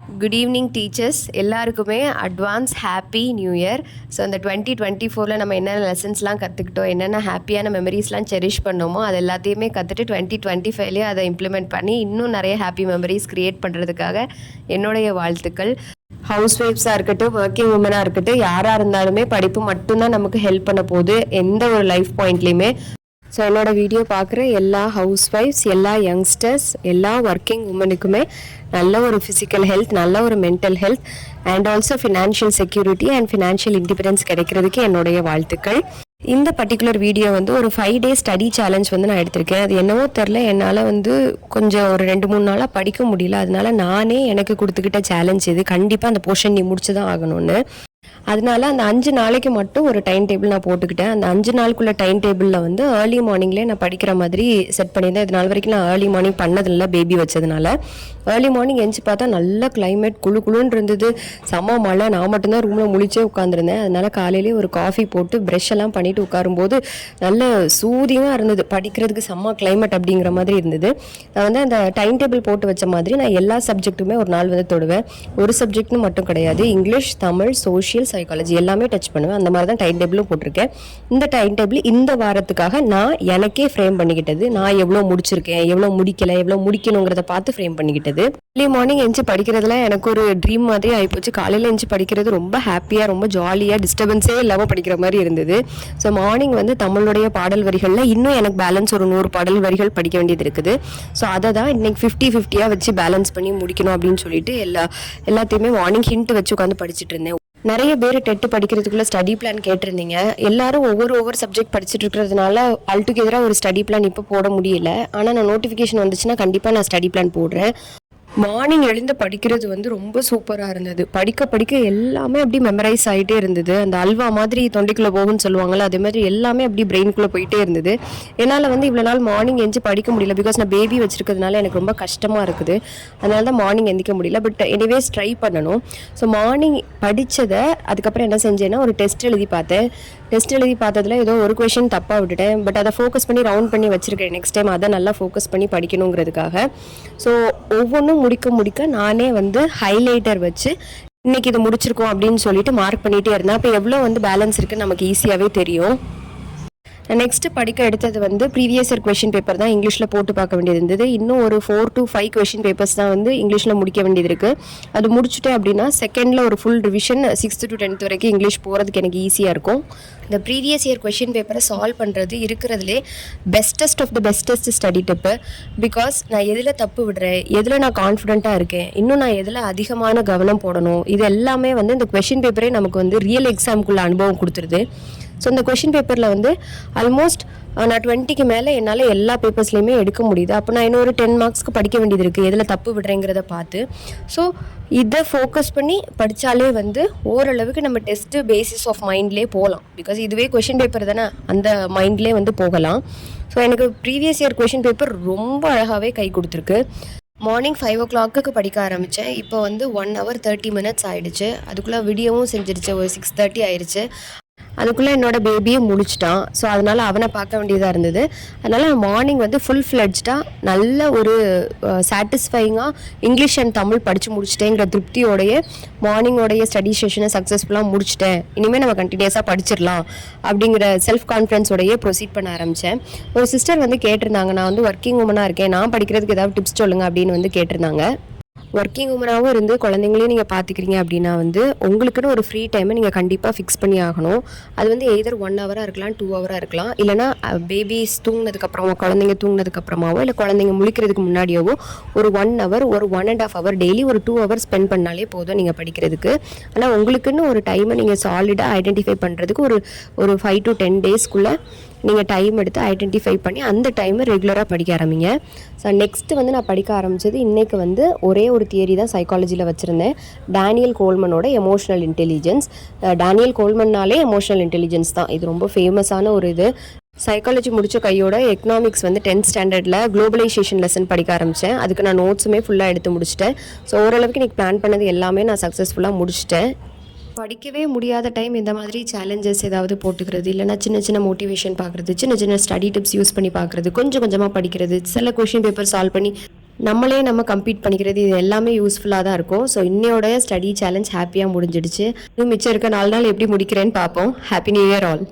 Good evening teachers எல்லாருக்குமே advance happy new year. So அந்த 2024 நம்ம என்னென்ன லெசன்ஸ்லாம் கற்றுக்கிட்டோம், என்னென்ன ஹாப்பியான மெமரிஸ்லாம் செரிஷ் பண்ணோமோ அது எல்லாத்தையுமே கற்றுட்டு 2025லேயே அதை இம்ப்ளிமெண்ட் பண்ணி இன்னும் நிறைய ஹாப்பி மெமரிஸ் க்ரியேட் பண்ணுறதுக்காக என்னுடைய வாழ்த்துக்கள். ஹவுஸ் ஒய்ஃப்ஸாக இருக்கட்டும், ஒர்க்கிங் உமனாக இருக்கட்டும், யாராக இருந்தாலுமே படிப்பு மட்டும்தான் நமக்கு ஹெல்ப் பண்ண போகுது எந்த ஒரு லைஃப் பாயிண்ட்லேயுமே. ஸோ என்னோடய வீடியோ பார்க்குற எல்லா ஹவுஸ் ஒய்ஃப்ஸ், எல்லா யங்ஸ்டர்ஸ், எல்லா ஒர்க்கிங் உமனுக்குமே நல்ல ஒரு ஃபிசிக்கல் ஹெல்த், நல்ல ஒரு mental health and also financial security and financial independence கிடைக்கிறதுக்கு என்னுடைய வாழ்த்துக்கள். இந்த பர்டிகுலர் வீடியோ ஒரு 5 டே ஸ்டடி சேலஞ்ச் நான் எடுத்திருக்கேன். அது என்னவோ தெரில, என்னால் கொஞ்சம் ஒரு 2-3 நாளாக படிக்க முடியல. அதனால நானே எனக்கு கொடுத்துக்கிட்ட சேலஞ்ச் இது. கண்டிப்பாக அந்த போர்ஷன் நீ முடிச்சு தான் ஆகணும்னு. அதனால அந்த 5 நாளைக்கு மட்டும் ஒரு டைம் டேபிள் நான் போட்டுக்கிட்டேன். அந்த 5 நாளுக்குள்ள டைம் டேபிளில் ஏர்லி மார்னிங்லேயே நான் படிக்கிற மாதிரி செட் பண்ணியிருந்தேன். இது நாள் வரைக்கும் நான் ஏர்லி மார்னிங் பண்ணதில்லை, பேபி வச்சதுனால. ஏர்லி மார்னிங் எந்திச்சு பார்த்தா நல்ல கிளைமேட், குளுன்னு இருந்தது, செம்ம மழை. நான் மட்டும்தான் ரூமில் முழிச்சே உட்காந்துருந்தேன். அதனால காலையிலேயே ஒரு காஃபி போட்டு ப்ரெஷ் எல்லாம் பண்ணிட்டு உட்காரும்போது நல்ல சூதியாக இருந்தது, படிக்கிறதுக்கு செம்ம கிளைமேட் அப்படிங்கிற மாதிரி இருந்தது. நான் அந்த டைம் டேபிள் போட்டு வச்ச மாதிரி நான் எல்லா சப்ஜெக்ட்டுமே ஒரு நாள் தொடுவேன். ஒரு சப்ஜெக்ட்னு மட்டும் கிடையாது, இங்கிலீஷ், தமிழ், சோஷியல், சைக்காலஜி எல்லாமே டச் பண்ணுவேன். அந்த மாதிரி தான் டைம் டேபிளும் போட்டிருக்கேன். இந்த டைம் டேபிள் இந்த வாரத்துக்காக நான் எனக்கே ஃப்ரேம் பண்ணிக்கிட்டது. நான் எவ்வளோ முடிச்சிருக்கேன், எவ்வளோ முடிக்கலை, எவ்வளோ முடிக்கணுங்கிறத பார்த்து ஃப்ரேம் பண்ணிக்கிட்டது. ஏர்லி மார்னிங் எஞ்சி படிக்கிறதுலாம் எனக்கு ஒரு ட்ரீம் மாதிரி ஆகிப்போச்சு. காலையில் எஞ்சி படிக்கிறது ரொம்ப ஹாப்பியாக, ரொம்ப ஜாலியாக, டிஸ்டர்பன்ஸே இல்லாமல் படிக்கிற மாதிரி இருந்தது. ஸோ மார்னிங் தமிழுடைய பாடல் வரிகளில் இன்னும் எனக்கு பேலன்ஸ் ஒரு 100 பாடல் வரிகள் படிக்க வேண்டியது இருக்குது. ஸோ அதை தான் இன்னைக்கு 50-50 வச்சு பேலன்ஸ் பண்ணி முடிக்கணும் அப்படின்னு சொல்லிட்டு எல்லாத்தையுமே மார்னிங் ஹிண்ட் வச்சு உட்காந்து படிச்சுட்டு இருந்தேன். நிறைய பேர் டெட்டு படிக்கிறதுக்குள்ள ஸ்டடி பிளான் கேட்டிருந்தீங்க. எல்லாரும் ஒவ்வொரு சப்ஜெக்ட் படிச்சுட்டு இருக்கிறதுனால ஆல்டுகெதராக ஒரு ஸ்டடி பிளான் இப்போ போட முடியல. ஆனால் நான் நோட்டிஃபிகேஷன் வந்துச்சுன்னா கண்டிப்பாக நான் ஸ்டடி பிளான் போடுறேன். மார்னிங் எழுந்து படிக்கிறது ரொம்ப சூப்பராக இருந்தது. படிக்க எல்லாமே அப்படி மெமரைஸ் ஆகிட்டே இருந்தது. அந்த அல்வா மாதிரி தொண்டைக்குள்ளே போகும்னு சொல்லுவாங்கள்ல, அதே மாதிரி எல்லாமே அப்படி பிரெயின்குள்ளே போயிட்டே இருந்தது. என்னால் இவ்வளோ நாள் மார்னிங் எந்திச்சு படிக்க முடியல. பிகாஸ் நான் பேபி வச்சுருக்கிறதுனால எனக்கு ரொம்ப கஷ்டமாக இருக்குது. அதனால தான் மார்னிங் எந்திக்க முடியல. பட் எனிவேஸ் ட்ரை பண்ணணும். ஸோ மார்னிங் படித்ததை அதுக்கப்புறம் என்ன செஞ்சேன்னா ஒரு டெஸ்ட் எழுதி பார்த்தேன். டெஸ்ட் எழுதி பார்த்ததில் ஏதோ ஒரு கொஷின் தப்பாக விட்டுட்டேன். பட் அதை ஃபோக்கஸ் பண்ணி ரவுண்ட் பண்ணி வச்சுருக்கேன். நெக்ஸ்ட் டைம் அதை நல்லா ஃபோக்கஸ் பண்ணி படிக்கணுங்கிறதுக்காக. ஸோ ஒவ்வொன்றும் முடிக்க நானே ஹைலைட்டர் வச்சு இன்னைக்கு இதை முடிச்சிருக்கோம் அப்படின்னு சொல்லிட்டு மார்க் பண்ணிகிட்டே இருந்தேன். அப்போ எவ்வளோ பேலன்ஸ் இருக்குன்னு நமக்கு ஈஸியாகவே தெரியும். நான் நெக்ஸ்ட்டு படிக்க எடுத்தது ப்ரீவியஸ் இயர் கொஷின் பேப்பர் தான் இங்கிலீஷில் போட்டு பார்க்க வேண்டியது இருந்தது. இன்னும் ஒரு 4 to 5 கொஷின் பேப்பர்ஸ் தான் இங்கிலீஷில் முடிக்க வேண்டியது இருக்குது. அது முடிச்சுட்டேன் அப்படின்னா செகண்டில் ஒரு full revision 6th to 10th வரைக்கும் இங்கிலீஷ் போகிறதுக்கு எனக்கு ஈஸியாக இருக்கும். இந்த ப்ரீவியஸ் இயர் கொஷின் பேப்பரை சால்வ் பண்ணுறது இருக்கிறதுலே bestest of the bestest study tip. Because நான் எதில் தப்பு விடுறேன், எதில் நான் கான்ஃபிடென்ட்டாக இருக்கேன், இன்னும் நான் எதில் அதிகமான கவனம் போடணும், இது எல்லாமே இந்த கொஷின் பேப்பரே நமக்கு ரியல் எக்ஸாமுக்குள்ள அனுபவம் கொடுத்துருது. ஸோ இந்த கொஷின் பேப்பரில் ஆல்மோஸ்ட் நான் 20க்கு மேலே என்னால் எல்லா பேப்பர்ஸ்லையுமே எடுக்க முடியுது. அப்போ நான் இன்னொரு 10 மார்க்ஸ்க்கு படிக்க வேண்டியது இருக்குது, எதில் தப்பு விடுறேங்கிறத பார்த்து. ஸோ இதை ஃபோக்கஸ் பண்ணி படித்தாலே ஓரளவுக்கு நம்ம டெஸ்ட்டு பேசிஸ் ஆஃப் மைண்ட்லேயே போகலாம். பிகாஸ் இதுவே கொஷின் பேப்பர் தானே, அந்த மைண்ட்லேயே போகலாம். ஸோ எனக்கு ப்ரீவியஸ் இயர் கொஷின் பேப்பர் ரொம்ப அழகாகவே கை கொடுத்துருக்கு. மார்னிங் 5 o'clock படிக்க ஆரம்பித்தேன். இப்போ 1 hour 30 minutes ஆகிடுச்சு. அதுக்குள்ளே வீடியோவும் செஞ்சிருச்சு. ஒரு 6:30 ஆயிடுச்சு. அதுக்குள்ளே என்னோட பேபியை முடிச்சிட்டான். ஸோ அதனால் அவனை பார்க்க வேண்டியதாக இருந்தது. அதனால் மார்னிங் ஃபுல் ஃப்ளெட்ஜ்டாக நல்ல ஒரு சாட்டிஸ்ஃபைங்காக இங்கிலீஷ் அண்ட் தமிழ் படித்து முடிச்சிட்டேங்கிற திருப்தியோடைய மார்னிங்கோடைய ஸ்டடி செஷனை சக்ஸஸ்ஃபுல்லாக முடிச்சிட்டேன். இனிமேல் நம்ம கண்டினியூஸாக படிச்சிடலாம் அப்படிங்கிற செல்ஃப் கான்ஃபிடன்ஸோடையே ப்ரொசீட் பண்ண ஆரம்பித்தேன். ஒரு சிஸ்டர் கேட்டிருந்தாங்க, நான் ஒர்க்கிங் உமனாக இருக்கேன், நான் படிக்கிறதுக்கு ஏதாவது டிப்ஸ் சொல்லுங்கள் அப்படின்னு கேட்டிருந்தாங்க. ஒர்க்கிங் உமனாகவும் இருந்து குழந்தைங்களையும் நீங்கள் பார்த்துக்கிறீங்க அப்படின்னா உங்களுக்குன்னு ஒரு ஃப்ரீ டைமை நீங்கள் கண்டிப்பாக ஃபிக்ஸ் பண்ணி ஆகணும். அது எய்தர் 1 hour இருக்கலாம், 2 hour இருக்கலாம், இல்லைனா பேபிஸ் தூங்கினதுக்கப்புறமா, குழந்தைங்க தூங்கினதுக்கப்புறமாவோ, இல்லை குழந்தைங்க முழிக்கிறதுக்கு முன்னாடியாவோ ஒரு 1 hour, ஒரு 1.5 hour டெய்லி ஒரு 2 hours ஸ்பெண்ட் பண்ணாலே போதும் நீங்கள் படிக்கிறதுக்கு. ஆனால் உங்களுக்குன்னு ஒரு டைமை நீங்கள் சாலிடாக ஐடென்டிஃபை பண்ணுறதுக்கு ஒரு 5 to 10 daysக்குள்ளே நீங்கள் டைம் எடுத்து ஐடென்டிஃபை பண்ணி அந்த டைமை ரெகுலராக படிக்க ஆரம்பிங்க. ஸோ நெக்ஸ்ட்டு நான் படிக்க ஆரம்பித்தது இன்றைக்கி ஒரே ஒரு தியரி தான் சைக்காலஜியில் வச்சுருந்தேன். டேனியல் கோல்மனோட எமோஷனல் இன்டெலிஜென்ஸ். டேனியல் கோல்மன்னாலே எமோஷனல் இன்டெலிஜென்ஸ் தான், இது ரொம்ப ஃபேமஸான ஒரு இது. சைக்காலஜி முடித்த கையோட எக்கனாமிக்ஸ் 10th ஸ்டாண்டர்டில் குளோபலைசேஷன் லெசன் படிக்க ஆரம்பித்தேன். அதுக்கு நான் நோட்ஸுமே ஃபுல்லாக எடுத்து முடிச்சிட்டேன். ஸோ ஓரளவுக்கு இன்றைக்கி பிளான் பண்ணது எல்லாமே நான் சக்ஸஸ்ஃபுல்லாக முடிச்சிட்டேன். படிக்கவே முடியாத டைம் இந்த மாதிரி சேலஞ்சஸ் ஏதாவது போட்டுக்கிறது, இல்லைனா சின்ன மோட்டிவேஷன் பார்க்குறது, சின்ன ஸ்டடி டிப்ஸ் யூஸ் பண்ணி பார்க்குறது, கொஞ்சமாக படிக்கிறது, சில கொஷின் பேப்பர் சால்வ் பண்ணி நம்மளே நம்ம கம்ப்ளீட் பண்ணிக்கிறது இது எல்லாமே யூஸ்ஃபுல்லாக தான் இருக்கும். ஸோ இன்னையோட ஸ்டடி சேலஞ்ச் ஹாப்பியாக முடிஞ்சிடுச்சு. இன்னும் மிச்சம் இருக்க 4 நாள் எப்படி முடிக்கிறேன்னு பார்ப்போம். Happy new year all.